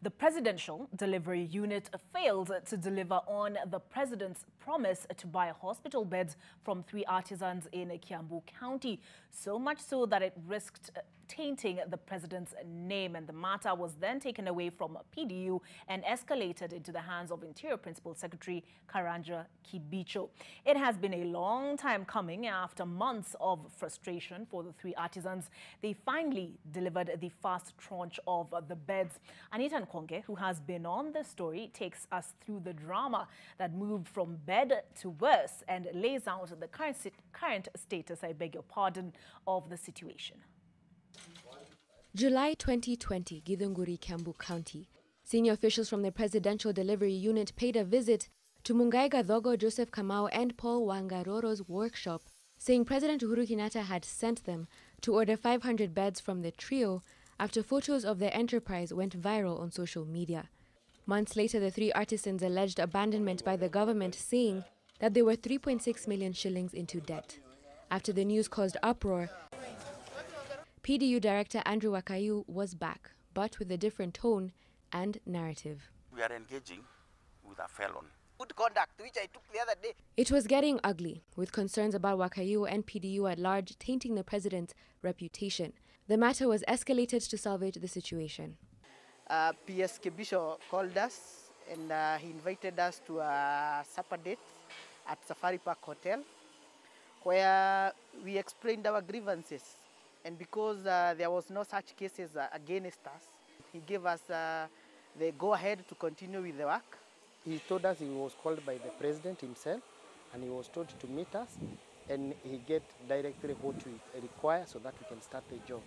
The presidential delivery unit failed to deliver on the president's promise to buy hospital beds from 3 artisans in Kiambu County, so much so that it risked tainting the president's name, and the matter was then taken away from PDU and escalated into the hands of Interior Principal Secretary Karanja Kibicho. It has been a long time coming. After months of frustration for the 3 artisans, they finally delivered the first tranche of the beds. Anita Nkonge, who has been on the story, takes us through the drama that moved from bed to worse and lays out the current status, I beg your pardon, of the situation. July 2020, Githunguri, Kiambu County. Senior officials from the Presidential Delivery Unit paid a visit to Mungai Gathogo, Joseph Kamau and Paul Wangaroro's workshop, saying President Uhuru Kenyatta had sent them to order 500 beds from the trio after photos of their enterprise went viral on social media. Months later, the 3 artisans alleged abandonment by the government, saying that they were 3.6 million shillings into debt. After the news caused uproar, PDU Director Andrew Wakayu was back, but with a different tone and narrative. We are engaging with a felon. Good conduct, which I took the other day. It was getting ugly, with concerns about Wakayu and PDU at large tainting the president's reputation. The matter was escalated to salvage the situation. PS Kibicho called us and he invited us to a supper date at Safari Park Hotel, where we explained our grievances. And because there was no such cases against us, he gave us the go-ahead to continue with the work. He told us he was called by the president himself, and he was told to meet us, and he get directly what we require so that we can start the job.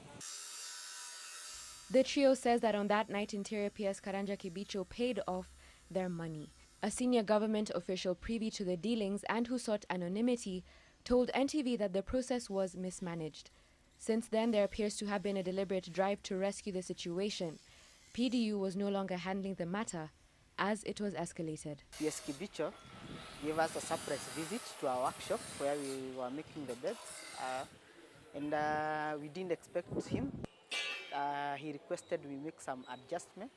The trio says that on that night, Interior PS Karanja Kibicho paid off their money. A senior government official privy to the dealings and who sought anonymity told NTV that the process was mismanaged. Since then, there appears to have been a deliberate drive to rescue the situation. PDU was no longer handling the matter as it was escalated. PS Kibicho gave us a surprise visit to our workshop where we were making the beds, and we didn't expect him. He requested we make some adjustments.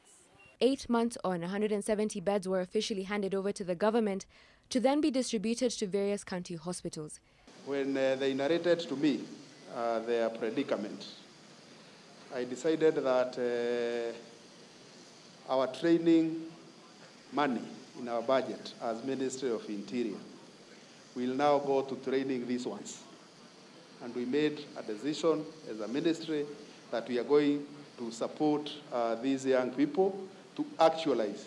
8 months on, 170 beds were officially handed over to the government to then be distributed to various county hospitals. When they narrated to me their predicament, I decided that our training money in our budget as Ministry of Interior will now go to training these ones. And we made a decision as a ministry that we are going to support these young people to actualize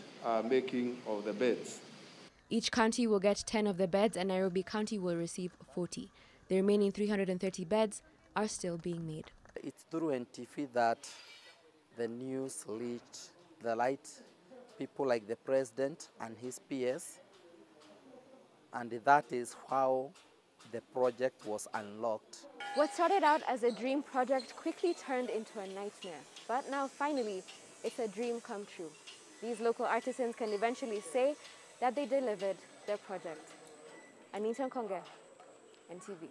making of the beds. Each county will get 10 of the beds and Nairobi County will receive 40. The remaining 330 beds are still being made. It's through NTV that the news reached the light, people like the president and his PS, and that is how the project was unlocked. What started out as a dream project quickly turned into a nightmare, but now finally it's a dream come true. These local artisans can eventually say that they delivered their project. Anita Nkonge, NTV.